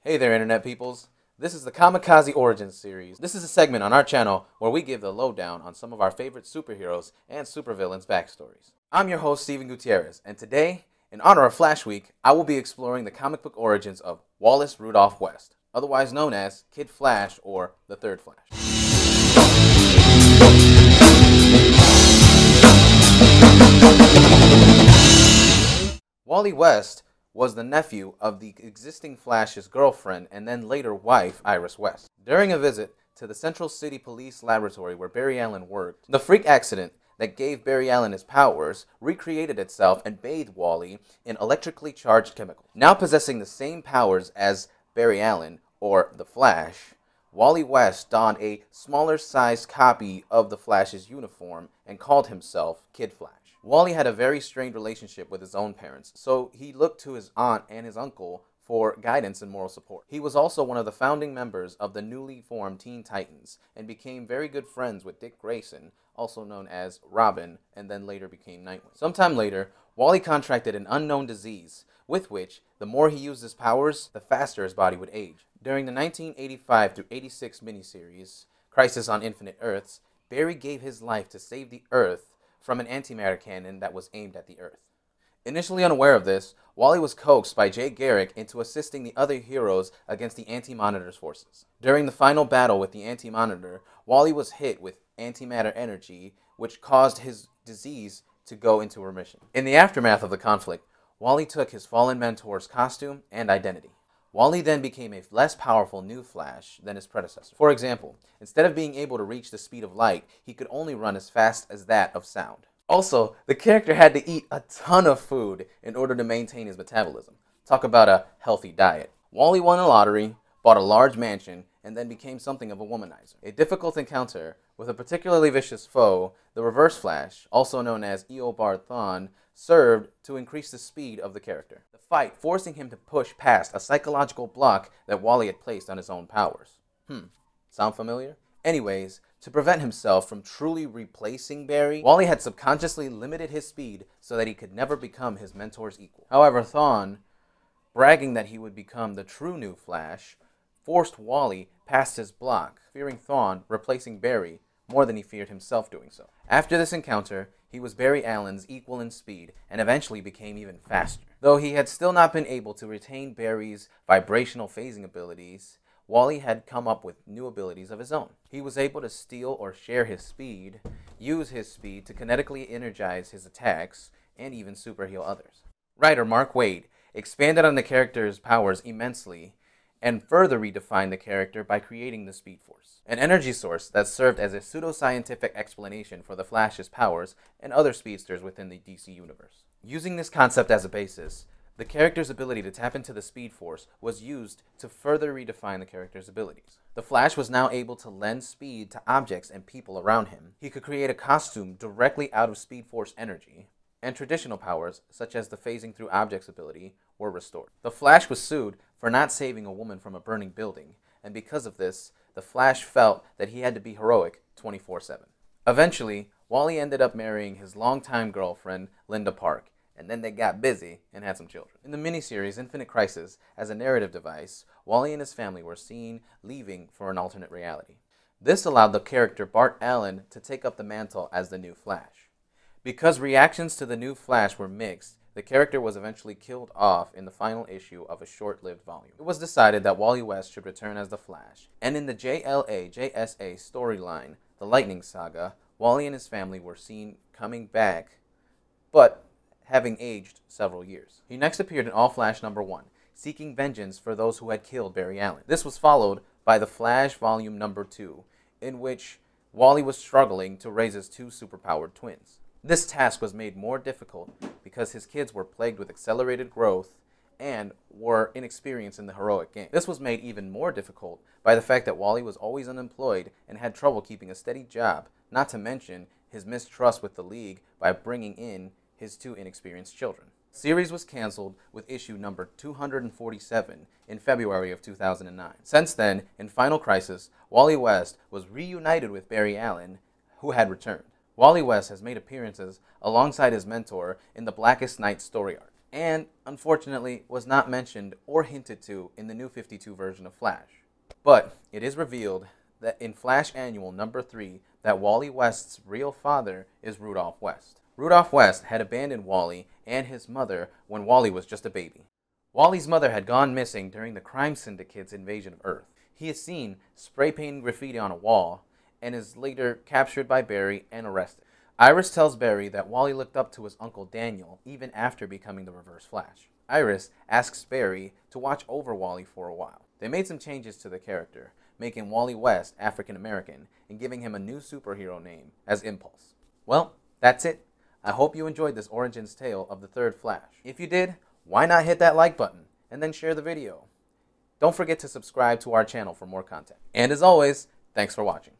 Hey there, Internet peoples. This is the Comickaze Origins series. This is a segment on our channel where we give the lowdown on some of our favorite superheroes and supervillains' backstories. I'm your host, Steven Gutierrez, and today, in honor of Flash Week, I will be exploring the comic book origins of Wallace Rudolph West, otherwise known as Kid Flash or the Third Flash. Wally West was the nephew of the existing Flash's girlfriend and then later wife, Iris West. During a visit to the Central City Police Laboratory where Barry Allen worked, the freak accident that gave Barry Allen his powers recreated itself and bathed Wally in electrically charged chemicals. Now possessing the same powers as Barry Allen, or the Flash, Wally West donned a smaller-sized copy of the Flash's uniform and called himself Kid Flash. Wally had a very strained relationship with his own parents, so he looked to his aunt and his uncle for guidance and moral support. He was also one of the founding members of the newly formed Teen Titans and became very good friends with Dick Grayson, also known as Robin, and then later became Nightwing. Sometime later, Wally contracted an unknown disease, with which, the more he used his powers, the faster his body would age. During the 1985 through 86 miniseries, Crisis on Infinite Earths, Barry gave his life to save the Earth from an antimatter cannon that was aimed at the Earth. Initially unaware of this, Wally was coaxed by Jay Garrick into assisting the other heroes against the Anti-Monitor's forces. During the final battle with the Anti-Monitor, Wally was hit with antimatter energy, which caused his disease to go into remission. In the aftermath of the conflict, Wally took his fallen mentor's costume and identity. Wally then became a less powerful new Flash than his predecessor. For example, instead of being able to reach the speed of light, he could only run as fast as that of sound. Also, the character had to eat a ton of food in order to maintain his metabolism. Talk about a healthy diet. Wally won a lottery, bought a large mansion, and then became something of a womanizer. A difficult encounter with a particularly vicious foe, the Reverse Flash, also known as Eobard Thawne, served to increase the speed of the character. The fight forcing him to push past a psychological block that Wally had placed on his own powers. Sound familiar? Anyways, to prevent himself from truly replacing Barry, Wally had subconsciously limited his speed so that he could never become his mentor's equal. However, Thawne, bragging that he would become the true new Flash, forced Wally past his block, fearing Thawne replacing Barry more than he feared himself doing so. After this encounter, he was Barry Allen's equal in speed and eventually became even faster. Though he had still not been able to retain Barry's vibrational phasing abilities, Wally had come up with new abilities of his own. He was able to steal or share his speed, use his speed to kinetically energize his attacks, and even super heal others. Writer Mark Waid expanded on the character's powers immensely and further redefined the character by creating the Speed Force, an energy source that served as a pseudoscientific explanation for the Flash's powers and other speedsters within the DC universe. Using this concept as a basis, the character's ability to tap into the Speed Force was used to further redefine the character's abilities. The Flash was now able to lend speed to objects and people around him. He could create a costume directly out of Speed Force energy, and traditional powers, such as the phasing through objects ability, were restored. The Flash was sued for not saving a woman from a burning building, and because of this, the Flash felt that he had to be heroic 24/7. Eventually, Wally ended up marrying his longtime girlfriend, Linda Park, and then they got busy and had some children. In the miniseries Infinite Crisis, as a narrative device, Wally and his family were seen leaving for an alternate reality. This allowed the character Bart Allen to take up the mantle as the new Flash. Because reactions to the new Flash were mixed, the character was eventually killed off in the final issue of a short-lived volume. It was decided that Wally West should return as the Flash, and in the JLA-JSA storyline, The Lightning Saga, Wally and his family were seen coming back, but having aged several years. He next appeared in All Flash #1, seeking vengeance for those who had killed Barry Allen. This was followed by The Flash Volume #2, in which Wally was struggling to raise his two superpowered twins. This task was made more difficult because his kids were plagued with accelerated growth and were inexperienced in the heroic game. This was made even more difficult by the fact that Wally was always unemployed and had trouble keeping a steady job, not to mention his mistrust with the League by bringing in his two inexperienced children. The series was canceled with issue number 247 in February of 2009. Since then, in Final Crisis, Wally West was reunited with Barry Allen, who had returned. Wally West has made appearances alongside his mentor in the Blackest Night story arc. and unfortunately was not mentioned or hinted to in the New 52 version of Flash. But it is revealed that in Flash Annual number 3 that Wally West's real father is Rudolph West. Rudolph West had abandoned Wally and his mother when Wally was just a baby. Wally's mother had gone missing during the crime syndicate's invasion of Earth. He is seen spray painting graffiti on a wall and is later captured by Barry and arrested. Iris tells Barry that Wally looked up to his uncle Daniel even after becoming the Reverse Flash. Iris asks Barry to watch over Wally for a while. They made some changes to the character, making Wally West African American and giving him a new superhero name as Impulse. Well, that's it. I hope you enjoyed this Origins tale of the third Flash. If you did, why not hit that like button and then share the video? Don't forget to subscribe to our channel for more content. And as always, thanks for watching.